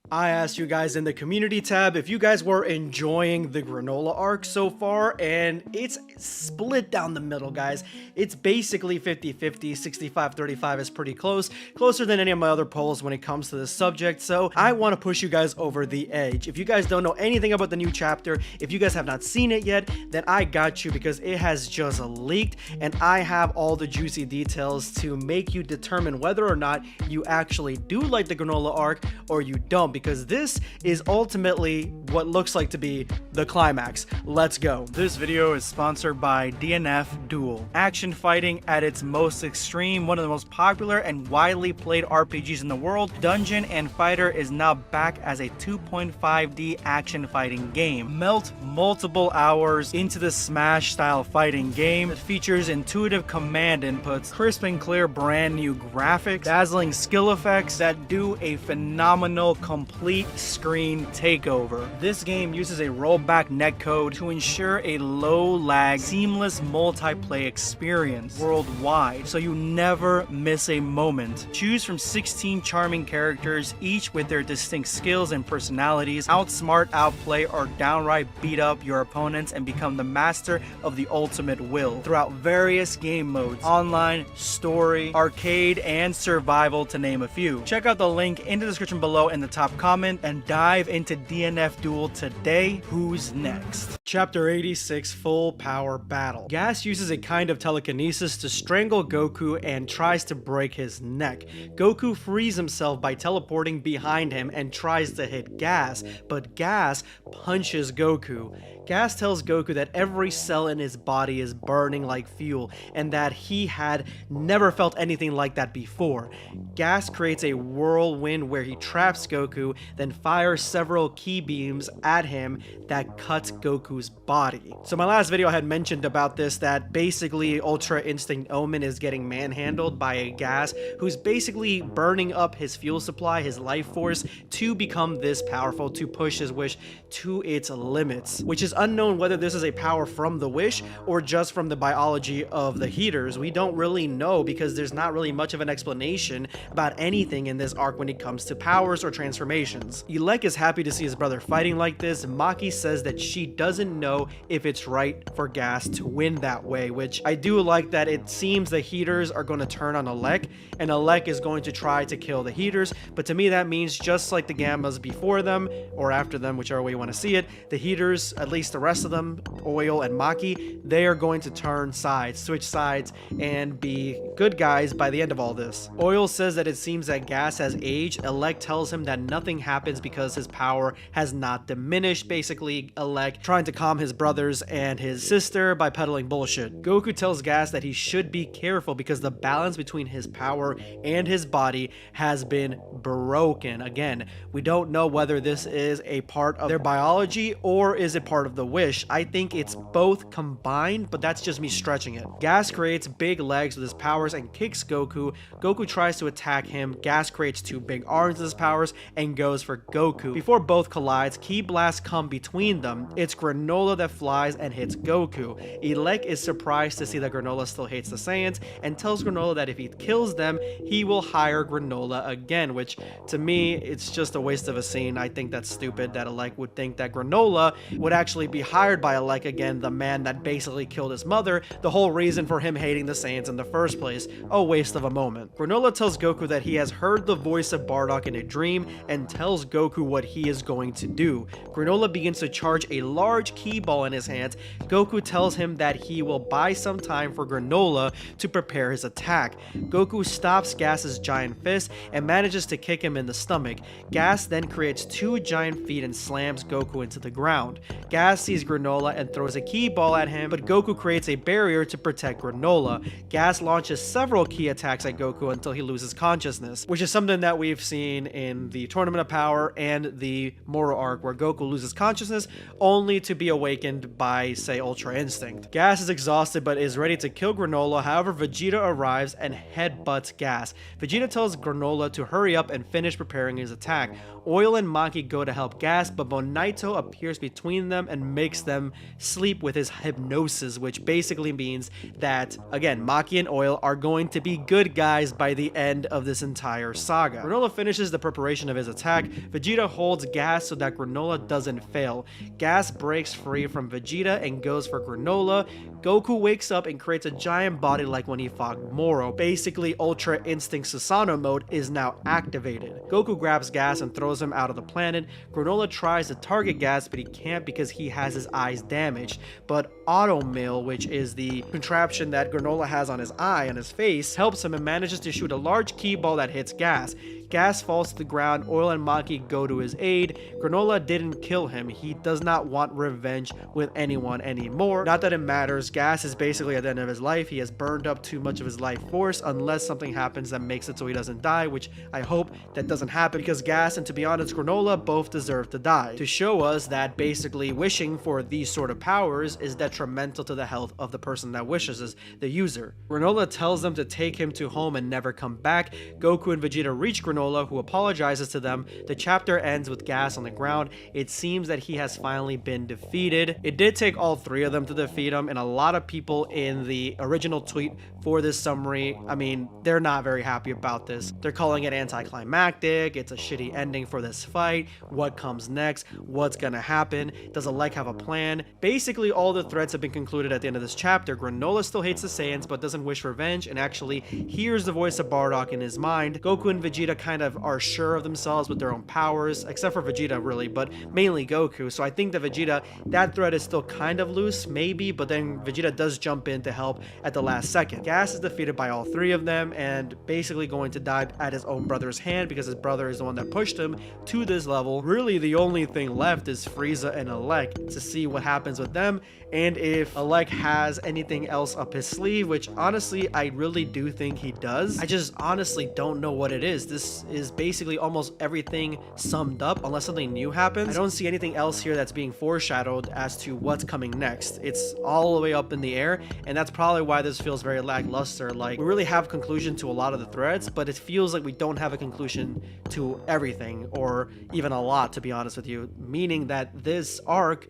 I asked you guys in the community tab if you guys were enjoying the granola arc so far, and it's split down the middle, guys. It's basically 50-50, 65-35 is pretty close, closer than any of my other polls when it comes to this subject, so I want to push you guys over the edge. If you guys don't know anything about the new chapter, if you guys have not seen it yet, then I got you because it has just leaked, and I have all the juicy details to make you determine whether or not you actually do like the granola arc or you don't, because this is ultimately what looks like to be the climax. Let's go. This video is sponsored by DUEL. Action fighting at its most extreme, one of the most popular and widely played RPGs in the world, Dungeon & Fighter is now back as a 2.5D action fighting game. Melt multiple hours into the Smash style fighting game that features intuitive command inputs, crisp and clear brand new graphics, dazzling skill effects that do a phenomenal complete screen takeover. This game uses a rollback netcode to ensure a low lag, seamless multiplayer experience worldwide, so you never miss a moment. Choose from 16 charming characters, each with their distinct skills and personalities. Outsmart, outplay, or downright beat up your opponents and become the master of the ultimate will throughout various game modes: online, story, arcade, and survival, to name a few. Check out the link in the description below in the top comment and dive into DNF Duel today. Who's next? Chapter 86, Full Power Battle. Gas uses a kind of telekinesis to strangle Goku and tries to break his neck. Goku frees himself by teleporting behind him and tries to hit Gas, but Gas punches Goku. Gas tells Goku that every cell in his body is burning like fuel and that he had never felt anything like that before. Gas creates a whirlwind where he traps Goku, then fires several key beams at him that cuts Goku's body. So my last video I had mentioned about this, that basically Ultra Instinct Omen is getting manhandled by a Gas who's basically burning up his fuel supply, his life force, to become this powerful, to push his wish to its limits, which is unknown whether this is a power from the wish or just from the biology of the heaters. We don't really know because there's not really much of an explanation about anything in this arc when it comes to powers or transformations. Elec is happy to see his brother fighting like this. Maki says that she doesn't know if it's right for Gas to win that way, which I do like, that it seems the heaters are going to turn on Elec and Elec is going to try to kill the heaters, but to me that means just like the Gammas before them or after them, whichever way you want to see it, the heaters, at least the rest of them, Oil and Maki, they are going to turn sides, switch sides, and be good guys by the end of all this. Oil says that it seems that Gas has aged. Elec tells him that nothing happens because his power has not diminished. Basically, Elec trying to calm his brothers and his sister by peddling bullshit. Goku tells Gas that he should be careful because the balance between his power and his body has been broken. Again, we don't know whether this is a part of their biology or is it part of the wish. I think it's both combined, but that's just me stretching it. Gas creates big legs with his powers and kicks Goku. Goku tries to attack him. Gas creates two big arms with his powers and goes for Goku. Before both collides, Ki blasts come between them. It's Granola that flies and hits Goku. Elec is surprised to see that Granola still hates the Saiyans and tells Granola that if he kills them, he will hire Granola again, which to me, it's just a waste of a scene. I think that's stupid that Elec would think that Granola would actually be hired by Elec again, the man that basically killed his mother, the whole reason for him hating the Saiyans in the first place. A waste of a moment. Granola tells Goku that he has heard the voice of Bardock in a dream and tells Goku what he is going to do. Granola begins to charge a large key ball in his hands. Goku tells him that he will buy some time for Granola to prepare his attack. Goku stops Gas's giant fist and manages to kick him in the stomach. Gas then creates two giant feet and slams Goku into the ground. Gas sees Granola and throws a key ball at him, but Goku creates a barrier to protect Granola. Gas launches several key attacks at Goku until he loses consciousness, which is something that we've seen in the Tournament of Power and the Moro arc, where Goku loses consciousness only to be awakened by, say, Ultra Instinct. Gas is exhausted but is ready to kill Granola. However, Vegeta arrives and headbutts Gas. Vegeta tells Granola to hurry up and finish preparing his attack. Oil and Maki go to help Gas, but Monaito appears between them and makes them sleep with his hypnosis, which basically means that, again, Maki and Oil are going to be good guys by the end of this entire saga. Granola finishes the preparation of his attack. Vegeta holds Gas so that Granola doesn't fail. Gas breaks free from Vegeta and goes for Granola. Goku wakes up and creates a giant body like when he fought Moro. Basically, Ultra Instinct Susanoo mode is now activated. Goku grabs Gas and throws him out of the planet. Granola tries to target Gas, but he can't because he has his eyes damaged. But Auto Mill, which is the contraption that Granola has on his eye, on his face, helps him and manages to shoot a large key ball that hits Gas. Gas falls to the ground. Oil and Maki go to his aid. Granola didn't kill him. He does not want revenge with anyone anymore. Not that it matters. Gas is basically at the end of his life. He has burned up too much of his life force unless something happens that makes it so he doesn't die, which I hope that doesn't happen because Gas and, to be honest, Granola both deserve to die. To show us that basically wishing for these sort of powers is detrimental to the health of the person that wishes, is the user. Granola tells them to take him to home and never come back. Goku and Vegeta reach Granola, who apologizes to them. The chapter ends with Gas on the ground. It seems that he has finally been defeated. It did take all three of them to defeat him, and a lot of people in the original tweet for this summary, I mean, they're not very happy about this. They're calling it anticlimactic. It's a shitty ending for this fight. What comes next? What's gonna happen? Does Alec have a plan? Basically, all the threads have been concluded at the end of this chapter. Granola still hates the Saiyans but doesn't wish revenge and actually hears the voice of Bardock in his mind. Goku and Vegeta kind of are sure of themselves with their own powers, except for Vegeta really, but mainly Goku. So I think that Vegeta, that thread is still kind of loose, maybe, but then Vegeta does jump in to help at the last second. Gas is defeated by all three of them and basically going to die at his own brother's hand because his brother is the one that pushed him to this level. Really, the only thing left is Frieza and Alec to see what happens with them and if Alec has anything else up his sleeve, which honestly, I really do think he does. I just honestly don't know what it is. This is basically almost everything summed up unless something new happens. I don't see anything else here that's being foreshadowed as to what's coming next. It's all the way up in the air, and that's probably why this feels very lackluster. Like, we really have conclusion to a lot of the threads, but it feels like we don't have a conclusion to everything, or even a lot, to be honest with you, meaning that this arc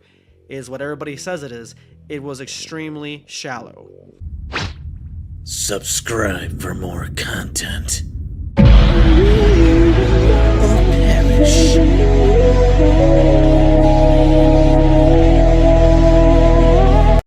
is what everybody says it is. It was extremely shallow. Subscribe for more content.